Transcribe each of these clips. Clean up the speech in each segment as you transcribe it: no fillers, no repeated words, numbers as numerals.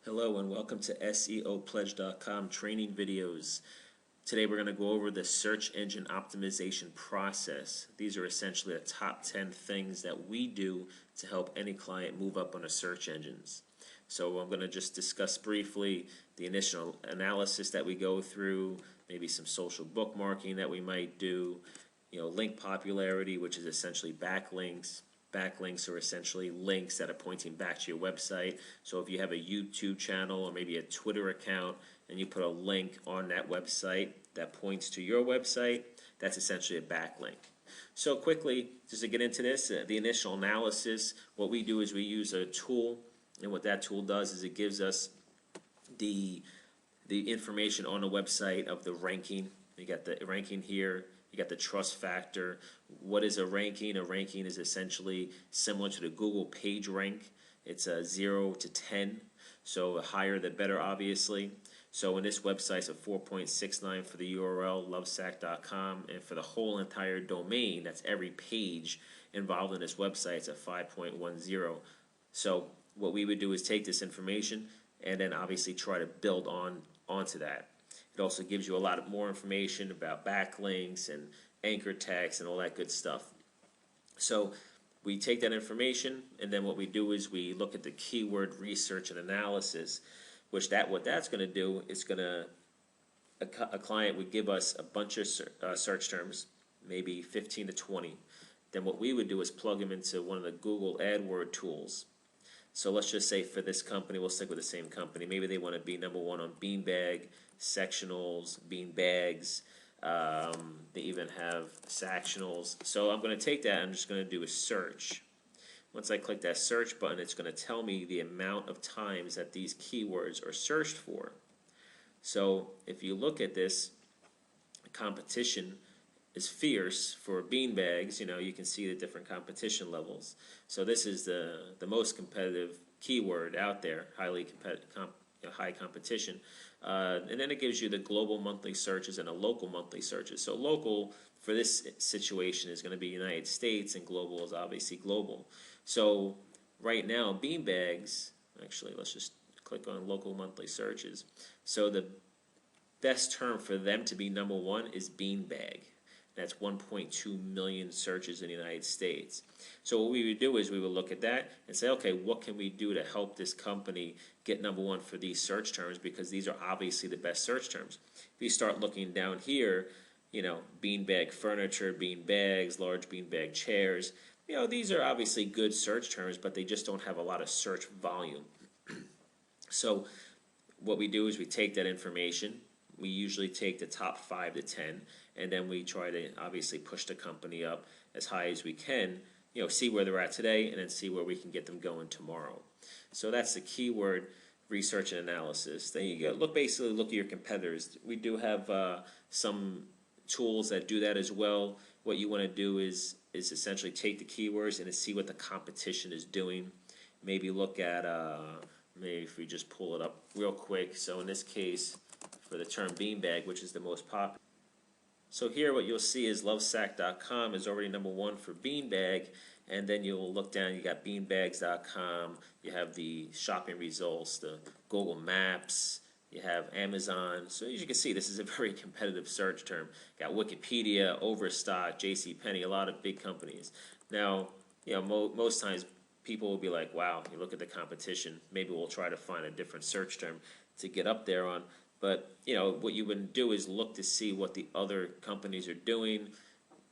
Hello and welcome to SEOpledge.com training videos. Today we're going to go over the search engine optimization process. These are essentially the top 10 things that we do to help any client move up on the search engines. So I'm going to just discuss briefly the initial analysis that we go through, maybe some social bookmarking that we might do, link popularity, which is essentially backlinks. Backlinks are essentially links that are pointing back to your website. So if you have a YouTube channel or maybe a Twitter account and you put a link on that website that points to your website, that's essentially a backlink. So quickly, just to get into this, the initial analysis, what we do is we use a tool, and what that tool does is it gives us the information on the website of the ranking. You got the ranking here. You got the trust factor. What is a ranking? A ranking is essentially similar to the Google page rank. It's a 0 to 10, so the higher the better, obviously. So in this website, it's a 4.69 for the URL, lovesac.com, and for the whole entire domain, that's every page involved in this website, it's a 5.10. So what we would do is take this information and then obviously try to build onto that. It also gives you a lot more information about backlinks and anchor text and all that good stuff. So we take that information, and then what we do is we look at the keyword research and analysis, which what that's going to do is a client would give us a bunch of search terms, maybe 15 to 20. Then what we would do is plug them into one of the Google AdWord tools. So let's just say for this company, we'll stick with the same company. Maybe they want to be number one on beanbag, sectionals, beanbags. They even have sectionals. So I'm going to take that. I'm just going to do a search. Once I click that search button, it's going to tell me the amount of times that these keywords are searched for. So if you look at this, competition is fierce for beanbags. You can see the different competition levels. So this is the most competitive keyword out there, high competition. And then it gives you the global monthly searches and the local monthly searches. So local for this situation is going to be United States, and global is obviously global. So right now, beanbags, actually let's just click on local monthly searches. So the best term for them to be number one is beanbag. That's 1.2 million searches in the United States. So what we would do is we would look at that and say, okay, what can we do to help this company get number one for these search terms, because these are obviously the best search terms. If you start looking down here, beanbag furniture, bean bags, large beanbag chairs, these are obviously good search terms, but they just don't have a lot of search volume. So what we do is we take that information. We usually take the top 5 to 10, and then we try to obviously push the company up as high as we can, see where they're at today, and then see where we can get them going tomorrow. So that's the keyword research and analysis. Then you look at your competitors. We do have some tools that do that as well. What you want to do is essentially take the keywords and see what the competition is doing. Maybe look at, maybe if we just pull it up real quick. So in this case, for the term beanbag, which is the most popular. So here what you'll see is lovesac.com is already number one for beanbag, and then you'll look down, you got beanbags.com, you have the shopping results, the Google Maps, you have Amazon. So as you can see, this is a very competitive search term. Got Wikipedia, Overstock, JCPenney, a lot of big companies. Now, most times people will be like, wow, you look at the competition, maybe we'll try to find a different search term to get up there on. But, what you would do is look to see what the other companies are doing,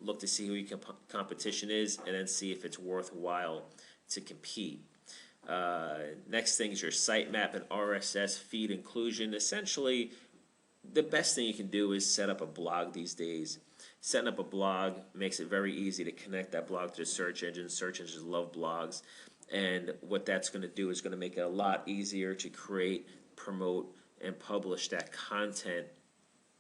look to see who your competition is, and then see if it's worthwhile to compete. Next thing is your sitemap and RSS feed inclusion. Essentially, the best thing you can do is set up a blog these days. Setting up a blog makes it very easy to connect that blog to the search engines. Search engines love blogs. And what that's going to do is going to make it a lot easier to create, promote, and publish that content,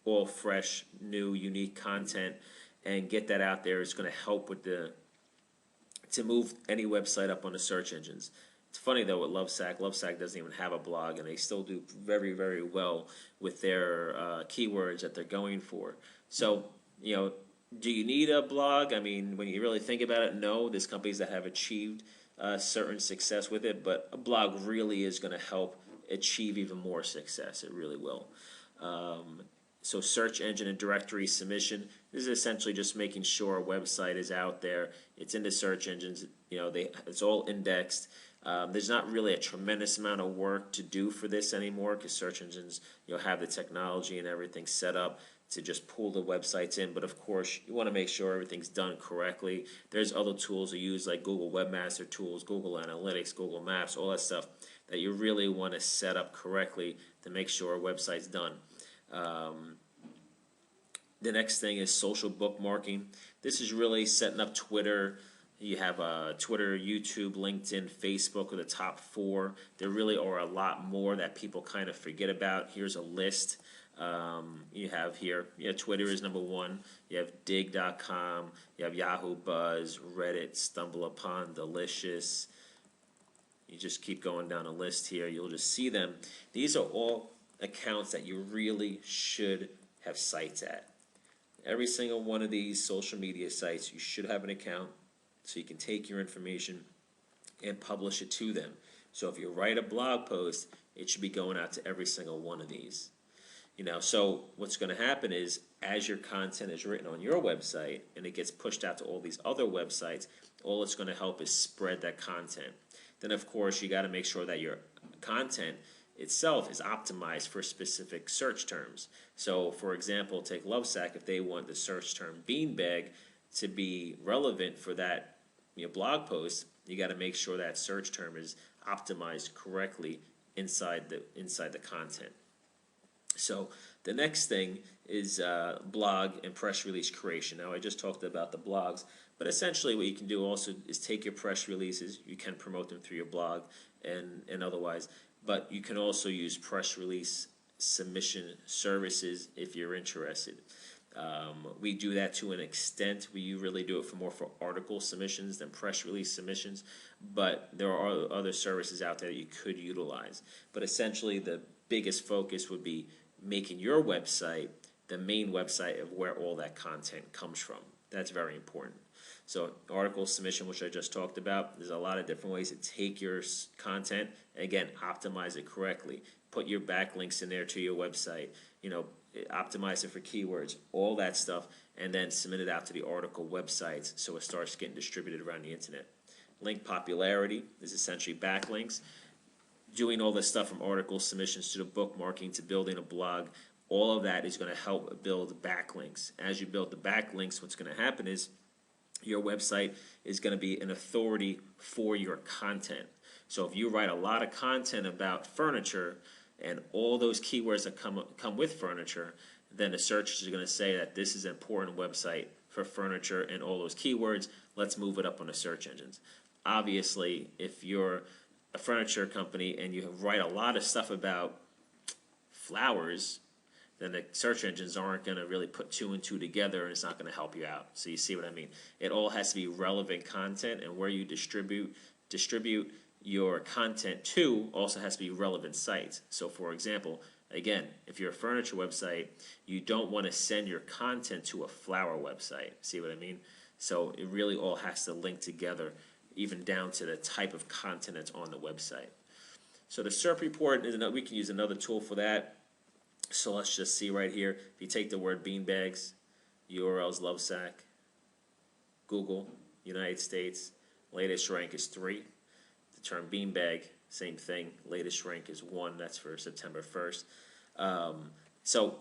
all fresh, new, unique content, and get that out there. It's going to help with to move any website up on the search engines. It's funny though with Lovesac doesn't even have a blog, and they still do very, very well with their keywords that they're going for. So, do you need a blog? I mean, when you really think about it, no. There's companies that have achieved certain success with it, but a blog really is going to help achieve even more success. It really will. So search engine and directory submission, this is essentially just making sure a website is out there. It's in the search engines. It's all indexed. There's not really a tremendous amount of work to do for this anymore, because search engines have the technology and everything set up to just pull the websites in. But of course, you want to make sure everything's done correctly. There's other tools you use like Google Webmaster Tools, Google Analytics, Google Maps, all that stuff that you really want to set up correctly to make sure a website's done. The next thing is social bookmarking. This is really setting up Twitter. You have Twitter, YouTube, LinkedIn, Facebook are the top 4. There really are a lot more that people kind of forget about. Here's a list. You have here, Twitter is number 1. You have dig.com. You have Yahoo Buzz, Reddit, StumbleUpon, Delicious. You just keep going down a list here. You'll just see them. These are all accounts that you really should have sites at. Every single one of these social media sites, you should have an account so you can take your information and publish it to them. So if you write a blog post, it should be going out to every single one of these. So what's going to happen is, as your content is written on your website and it gets pushed out to all these other websites, all it's going to help is spread that content. Then of course you got to make sure that your content itself is optimized for specific search terms. So for example, take Lovesac. If they want the search term beanbag to be relevant for that blog post, you got to make sure that search term is optimized correctly inside the content. So the next thing is blog and press release creation. Now I just talked about the blogs, but essentially what you can do also is take your press releases. You can promote them through your blog and otherwise, but you can also use press release submission services if you're interested. We do that to an extent. We really do it more for article submissions than press release submissions, but there are other services out there that you could utilize. But essentially the biggest focus would be making your website the main website of where all that content comes from. That's very important. So article submission, which I just talked about, there's a lot of different ways to take your content and again optimize it correctly. Put your backlinks in there to your website, optimize it for keywords, all that stuff, and then submit it out to the article websites so it starts getting distributed around the internet. Link popularity is essentially backlinks. Doing all this stuff from article submissions to the bookmarking to building a blog, all of that is going to help build backlinks. As you build the backlinks, what's going to happen is your website is going to be an authority for your content. So if you write a lot of content about furniture and all those keywords that come with furniture, then the searchers are going to say that this is an important website for furniture and all those keywords. Let's move it up on the search engines. Obviously, if you're a furniture company and you write a lot of stuff about flowers, then the search engines aren't going to really put 2 and 2 together, and it's not going to help you out. So you see what I mean? It all has to be relevant content, and where you distribute your content to also has to be relevant sites. So for example, again, if you're a furniture website, you don't want to send your content to a flower website. See what I mean? So it really all has to link together, even down to the type of content that's on the website. So the SERP report, we can use another tool for that. So let's just see right here. If you take the word beanbags, URLs Lovesac, Google, United States, latest rank is 3. The term beanbag, same thing, latest rank is 1. That's for September 1st. So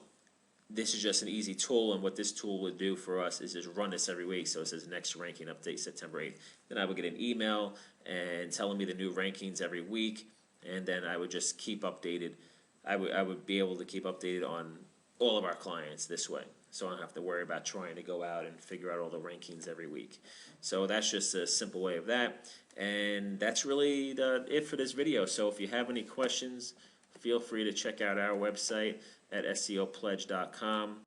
this is just an easy tool, and what this tool would do for us is just run this every week. So it says next ranking update September 8th. Then I would get an email and telling me the new rankings every week, and then I would just keep updated. I would be able to keep updated on all of our clients this way. So I don't have to worry about trying to go out and figure out all the rankings every week. So that's just a simple way of that. And that's really it for this video. So if you have any questions, feel free to check out our website at SEOpledge.com.